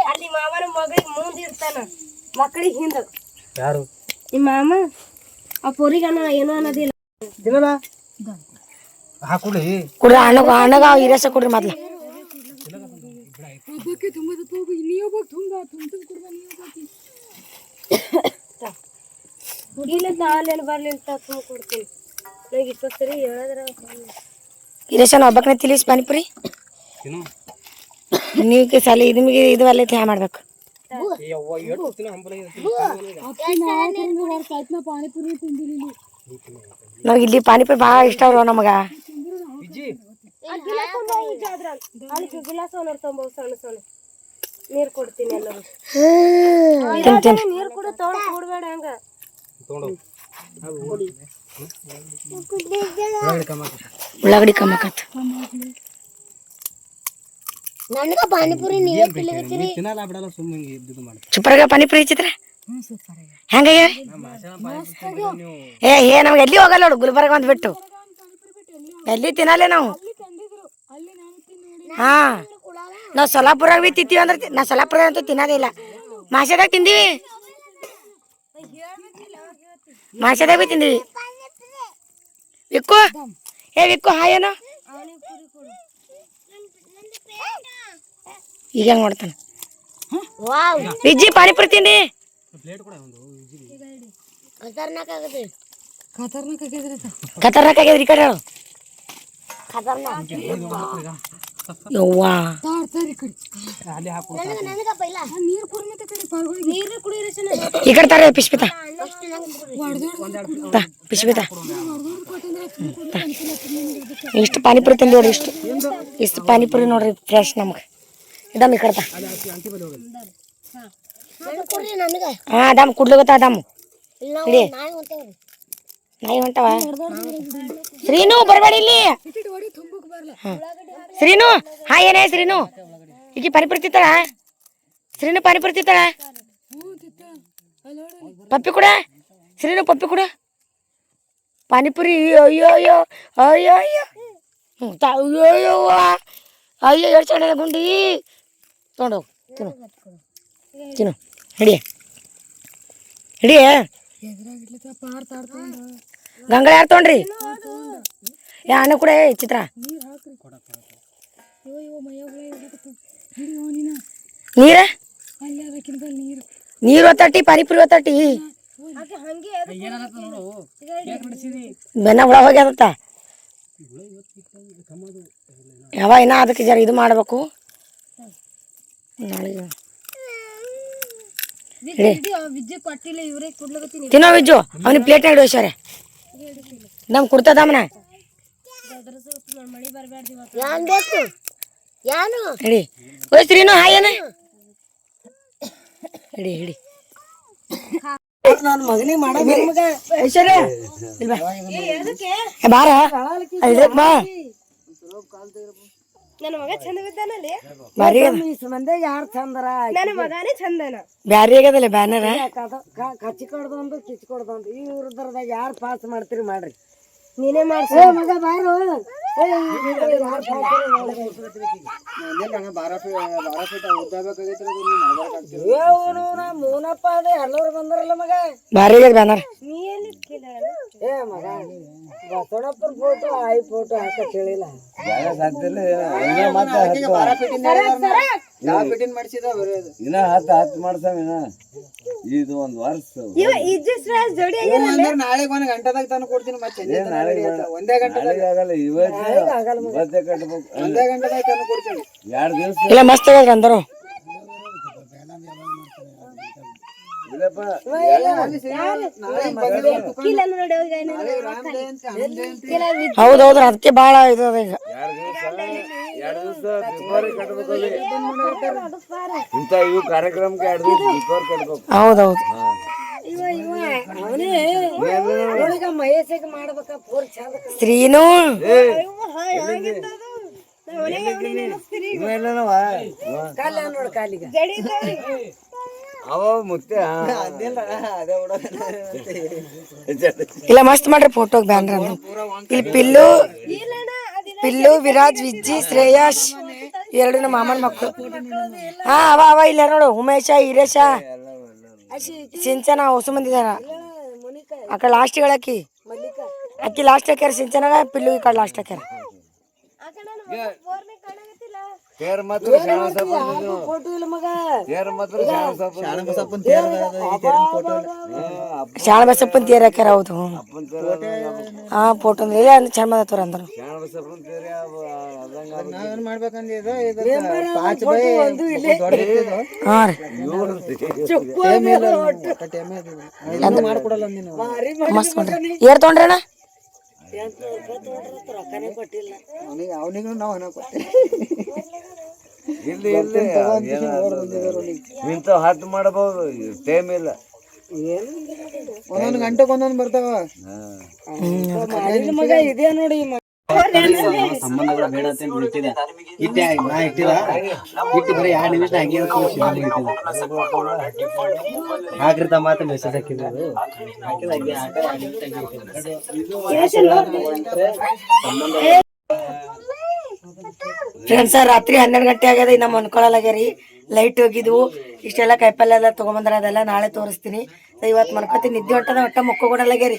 ಅಲ್ಲಿ ಮಾಮನ ಮಗಳಿಗೆ ಮುಂದೆ ಇರ್ತಾನ ಮಕ್ಕಳಿಗೆ ಹಿಂದ ಯಾರು ಈ ಮಾಮ ಆ ಪೊರಿಗನ ಏನೋ ಅನ್ನೋದಿಲ್ಲ ದಿನಲ್ಲ ಹಾಕೊಡಿ ಕುಡ್ರಿ ಅಣ್ಣಗ ಇರಸ ಕೊಡ್ರಿ ಮೊದ್ಲ ಒಬ್ಬಕ್ಕೆ ತುಂಬ ನೀ ಒಬ್ಬಕ್ಕೆ ಇಲ್ಲ ನಾಳೆಲ್ಲ ಬರ್ಲಿಲ್ಲ ತುಂಬ ಕೊಡ್ತೀನಿ ನನಗೆ ಇಪ್ಪತ್ತು ಸರಿ ಹೇಳಿದ್ರೆ ಇರಸನ ಒಬ್ಬಕ್ಕನೆ ತಿಲಿಸ್ ಪಾನಿಪುರಿ ನೀವು ಸಾಲಿ ನಿಮಗೆ ಇದು ಅಲ್ಲೈತಿ ಹ್ಯಾ ಮಾಡ್ಬೇಕು ಪಾನಿಪುರಿ ತಿಂದಿಲ್ಲ ನಮ್ಗೆ ಇಲ್ಲಿ ಪಾನಿಪುರಿ ಭಾಳ ಇಷ್ಟ ಅವ್ರು ನಮಗ ಗಿಲಾಸ ನೋಡ್ತಂಬ ಸಣ್ಣ ಸಣ್ಣ ನೀರ್ ಕೊಡ್ತೀನಿ ಎಲ್ಲರೂ ನೀರ್ ಕೂಡ ತಗೊಂಡ್ ಕೂಡ್ಬೇಡ ಹಂಗ ಉಳ್ಳಾಗಡ್ಡಿ ಕಮ್ಮಕತ್ ನನಗ ಪಾನಿಪುರಿ ನೀವೇ ತಿನ್ನಕತ್ತೀರಿ ಸೂಪರ್ಗ ಪಾನಿಪುರಿ ಚಿತ್ರ ಹೆಂಗ ಏ ನಮ್ಗೆ ಎಲ್ಲಿ ಹೋಗಲ್ಲ ನೋಡು ಗುಲ್ಬರ್ಗ ಒಂದು ಬಿಟ್ಟು ಎಲ್ಲಿ ತಿನ್ನಲ್ಲೇ ನಾವು ಹಾ ನಾವು ಸೊಲ್ಲಾಪುರಾಗ ಬಿ ತಿಂತೀವಿ ಅಂದ್ರೆ ನಾ ಸೊಲ್ಲಾಪುರದಾಗ ಅಂತೂ ತಿನ್ನೋದೇ ಇಲ್ಲ ಮಾಸದಾಗ ತಿಂದೀವಿ ಮಾಸದಾಗ ಬಿ ತಿಂದೀವಿ ವಿಕ್ಕು ವಿಕ್ಕು ಹಾಯ್ ಏನೋ ಈಗ ಹೆಂಗ್ ನೋಡ್ತಾನ ವಿಜ್ಜಿ ಪಾನಿಪುರಿ ತಿಂದಿ ಖತರ್ನಾಕ್ ಆಗ್ಯದ್ರಿ ಈ ಕಡೆ ಹೇಳು ಯವ್ವಾ ಈ ಕಡೆ ತಾರೆ ಪಿಶ್ಮಿತಾ ಪಿಶ್ಮಿತಾ ಇಷ್ಟು ಪಾನಿಪುರಿ ತಂದಿ ನೋಡ್ರಿ ಇಷ್ಟು ಪಾನಿಪುರಿ ನೋಡ್ರಿ ಫ್ರೆಶ್ ನಮ್ಗೆ ಇದಮ್ ಈ ಕಡೆ ಹಾ ದಮ್ ಕುಡ್ಲಿಗತ್ತ ದಮ್ ಇಡಿ ನಾಯಿ ಹೊಂಟವ ಶ್ರೀನು ಬರಬೇಡಿ ಇಲ್ಲಿ ಶ್ರೀನು ಹಾ ಏನೇ ಶ್ರೀನು ಈಗ ಪಾನಿಪುರಿ ತಿಂತಾಳ ಶ್ರೀನು ಪಾನಿಪುರಿ ತಿಂತಾಳ ಪಪ್ಪಿ ಕೂಡ ಶ್ರೀನು ಪಪ್ಪಿ ಕೂಡ ಪಾನಿಪುರಿ ಅಯ್ಯೋ ಅಯ್ಯೋ ಅಯ್ಯೋ ಅಯ್ಯೋ ಅಯ್ಯೋ ಅಯ್ಯೋ ಎರಡು ಚಂಡ ಗುಂಡಿ ತೊಗೊಂಡೋಗು ತಿನ್ನು ತಿನ್ನು ಹಿಡಿಯ ಹಿಡಿಯ ಗಂಗಳ ಯಾರು ತೊಗೊಂಡ್ರಿ ಯಾ ಅಣ್ಣ ಕೂಡ ಚಿತ್ರ ನೀರ ನೀರು ಒತ್ತಟ್ಟಿ ಪಾನಿಪುರಿ ಒತ್ತಟ್ಟಿ ಬೆನ್ನ ಹುಳ ಹೋಗ್ಯದತ್ತ ಯಾವ ಇನ್ನ ಅದಕ್ಕೆ ಜರ ಇದು ಮಾಡಬೇಕು ನಾಳೆ ವಿದ್ಯೆ ಕೊಟ್ಟಿಲ್ಲ ಇವ್ರೇ ಕೊಡ್ಲಕತ್ತೀನಿ ತಿನ್ನೋ ವಿಜ್ಜು ಅವನಿಗೆ ಪ್ಲೇಟ್ ಇಡು ಹುಷಾರೆ ನಮ್ಗೆ ಕೊಡ್ತದಮ್ಮನ ಮಳಿ ಬರಬೇಡ್ದು ಇವತ್ತು ಯಾನ್ ಬೇಕು ಯಾನು ಹಿಡಿ ಹೋಯ್ತ್ರಿನು ಹಾಯೇನ ಹಿಡಿ ಹಿಡಿ ನನ್ನ ಮಗನಿಗೆ ಮಾಡೋದು ಮಗ ಐಶ್ವರ್ಯ ಇಲ್ಲಿ ಬಾ. ಏ ಬಾರ ಇದಕ್ಕೆ ಬಾ ನನ್ನ ಮಗ ಚಂದ ಬಿದ್ದಾನಲ್ಲಿ ಬ್ಯಾರಿ ಮಂದ್ಯಾಗ ಯಾರು ಚಂದರ ನನ್ನ ಮಗನೇ ಚಂದನ ಬ್ಯಾರಿ ಆಗದಲ್ಲ ಬ್ಯಾನರ ಕಚ್ಚಿ ಕೊಡ್ದೊಂದು ಕಿಚ್ಚಿ ಕೊಡ್ದೊಂದು ಇವ್ರದ್ರದಾಗ ಯಾರು ಪಾಸ್ ಮಾಡ್ತೀರಿ ಮಾಡ್ರಿ ನೀನೇ ಮಾಡ್ಸ ಮಗ ಬಾರು ಮೂನಪ್ಪ ಅದೇ ಎಲ್ಲರೂ ಬಂದಾರಲ್ಲ ಮಗ ಭಾರಿ ಆಗ್ಯದ ಬ್ಯಾನರ್ ನೀ ಎಲ್ಲಿ ಏ ಮಗ ಬಸವಣ್ಣಪ್ಪನ ಫೋಟೋ ಆಯ್ ಫೋಟೋ ಹಾಕಕ್ ಹೇಳಿಲ್ಲ ಇನ್ನ ಹತ್ತು ಮಾಡ್ಸವ ಇದು ಒಂದ್ ವರ್ಷ ಇವ ಇಜ್ಜಸ್ ಜೋಡಿ ನಾಳೆಗೆ 1 ಗಂಟೆದಾಗ ತಂದು ಕೊಡ್ತೀನಿ ಮತ್ತೆ ಒಂದೇ ಆಗಲ್ಲ ಇವತ್ತೇ ಕಟ್ಬೇಕು ಒಂದೇ ಗಂಟೆದಾಗ ತಂದು ಕೊಡ್ತೀನಿ 2 ದಿವಸ ಇಲ್ಲ ಮಸ್ತ್ ಆಗ್ಯದ ಅಂದರು ಇಲ್ಲಪ್ಪ ಹೌದೌದ್ರ ಅದಕ್ಕೆ ಭಾಳ ಇದು ಅದ ಈಗ 2 ದಿವಸ ಬಿಫೋರ್ ಕಟ್ಬೇಕು ಇಂಥ ಇವು ಕಾರ್ಯಕ್ರಮಕ್ಕೆ 2 ದಿವಸ ಬಿಫೋರ್ ಕಟ್ಬೇಕು ಹೌದೌದು ಅವನಿಗೆ ಮಹೇಶಿಗೆ ಮಾಡ್ಬೇಕ ಪೂರ್ ಚಂದ ಸ್ತ್ರೀನು ಕಾಲ ನೋಡ್ ಕಾಲಿಗೆ ಅವ ಮುತ್ತೆ ಇಲ್ಲ ಮಸ್ತ್ ಮಾಡ್ರಿ ಫೋಟೋ ಬ್ಯಾನರ್ ಅಂದ್ರು ಇಲ್ಲಿ ಪಿಲ್ಲು ವಿರಾಜ್ ವಿಜ್ಜಿ ಶ್ರೇಯಸ್ 2 ನಮ್ಮ ಮಾಮನ ಮಕ್ಕಳು ಹಾ ಅವ ಇಲ್ಲ ನೋಡು ಉಮೇಶ ಹಿರೇಶ ಸಿಂಚನ ಹೊಸ ಮಂದಿದಾರ ಆ ಕಡೆ ಲಾಸ್ಟ್ ಹೇಳಕ್ಕಿ ಅಕ್ಕಿ ಲಾಸ್ಟ್ ಹಾಕ್ಯಾರ ಸಿಂಚನಾಗ ಪಿಲ್ಲು ಈ ಕಡೆ ಲಾಸ್ಟ್ ಹಾಕ್ಯಾರ ತೇರ್ ಮಾತ್ರ ಫೋಟೋ ಇಲ್ಲ ಮಗ ತೇರ್ ಮಾತ್ರ ಶಾಣ ಬಸಪ್ಪನ ತೇರ್ ಹಾಕ್ಯಾರ ಹೌದು ಹಾ ಫೋಟೋ ಇಲ್ಲ ಅಂದ್ರೆ ಚಂದ ಬಂದತ್ತವ್ರ ಅಂದ್ರು ಹಾ ರೀ ಮಸ್ತ್ ಮಾಡ್ರಿ ಏರ್ ತೊಗೊಂಡ್ರಣ್ಣ ಅವನಿಗೂ ನಾವು ಇಲ್ಲಿ ಇಂಥ ಹತ್ತು ಮಾಡಬಹುದು ಟೈಮ್ ಇಲ್ಲ ಒಂದೊಂದು ಗಂಟೆಗೆ ಒಂದೊಂದು ಬರ್ತಾವ ಮಗ ಇದೇ ನೋಡಿ ಸಂಬಂಧಗಳ ಬೇಡ ಅಂತ ಬಿಟ್ಟಿದೆ ಇಟ್ಟು ಬರೀ 2 ನಿಮಿಷ ಹಾಕಿರ್ತ ಮಾತ್ರ ಮೆಸೇಜ್ ಹಾಕಿದ್ರು ಫ್ರೆಂಡ್ಸ್ ರಾತ್ರಿ 12 ಗಂಟೆ ಆಗ್ಯದ ಇನ್ನ ಮನ್ಕೊಳಲಾಗ್ಯಾರಿ ಲೈಟ್ ಹೋಗಿದ್ವು ಇಷ್ಟೆಲ್ಲ ಕಾಯಿಪಲ್ಲೆ ಎಲ್ಲ ತಗೊಂಬಂದ್ರ ಅದೆಲ್ಲ ನಾಳೆ ತೋರಿಸ್ತೀನಿ ಇವತ್ತು ಮನ್ಕೋತೀನಿ ನಿದ್ದೆ ಹೊಂಟದ ಒಟ್ಟ ಮಕ್ಕೊಡಲಾಗ್ಯಾರಿ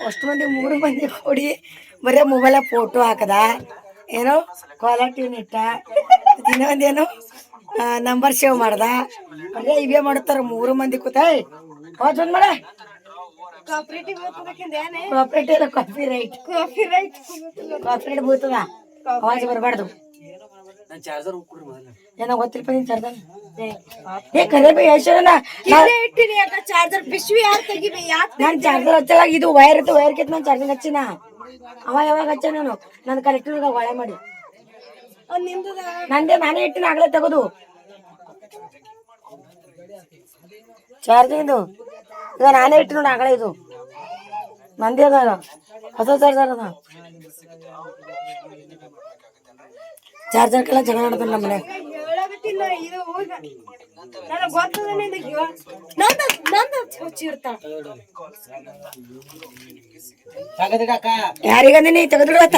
ಅಷ್ಟು ಮಂದಿ 3 ಮಂದಿ ಕೊಡಿ ಬರೀ ಮೊಬೈಲ ಫೋಟೋ ಹಾಕದ ಏನೋ ಕಾಲರ್ ಟ್ಯೂನ್ ಇಟ್ಟ ಇನ್ನೊಂದೇನು ನಂಬರ್ ಸೇವ್ ಮಾಡ್ದ ಬರೀ ಇವೇ ಮಾಡುತ್ತಾರ 3 ಮಂದಿ ಕೂತ ಹೋದ್ ಮಾಡ ಕಾಪರೇಟಿವ್ ಕಾಫಿ ರೈಟ್ ಬೀಳ್ತದ ಆವಾಜ್ ಬರಬಾರ್ದು ಏನೋ ಗೊತ್ತಿಲ್ಪ ನಿನ್ ಚಾರ್ಜರ್ ಏ ಕರೆ ಬೈ ಐಶ್ವರ್ಯನ ಚಾರ್ಜರ್ ಪಿಶ್ವಿ ಯಾರು ತೆಗಿಬಿ ನಾನ್ ಚಾರ್ಜರ್ ಹಚ್ಚಲಾಗ ಇದು ವೈರ್ ಇತ್ತು ವೈರ್ ಕಿತ್ ನಾನು ಚಾರ್ಜಿಂಗ್ ಹಚ್ಚಿನ ಅವ ಯಾವಾಗ ಹಚ್ಚ ನಾನು ನನ್ನ ಕಲೆಕ್ಟರ್ ಹೊಳೆ ಮಾಡಿ ನಾನೇ ಇಟ್ಟಿನ ಆಗ್ಲೇ ತಗೋದು ಚಾರ್ಜಿಂಗ್ ಇದು ಈಗ ನಾನೇ ಇಟ್ಟು ನೋಡಿ ಆಗಲೇ ಇದು ನಂದೇ ಅದ ಹೊಸ ಚಾರ್ಜರ್ ಅದ ಚಾರ್ಜರ್ಗೆಲ್ಲ ಜಗಳ ಆಡ್ತಾನೆ ನಮ್ಮ ಮನೆ ಯಾರಿಗಂದಿನಿ ತೆಗೆದಿಡತ್ತ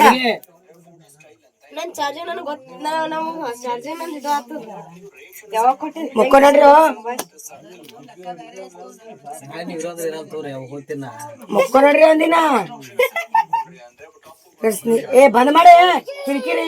ನನ್ ಚಾರ್ಜರ್ ನನಗೆ ಗೊತ್ತ ನಾವು ಚಾರ್ಜರ್ ನಂದು ಇದು ಆಗ್ತದ ಯಾವಾಗ ಕೊಟ್ಟಿದ್ದೆ ಮುಕ್ಕ ನೋಡ್ರಿ ಮುಕ್ಕ ನೋಡ್ರಿ ಒಂದಿನ ಏ ಬಂದ್ ಮಾಡಿ ಕಿರಿಕಿರಿ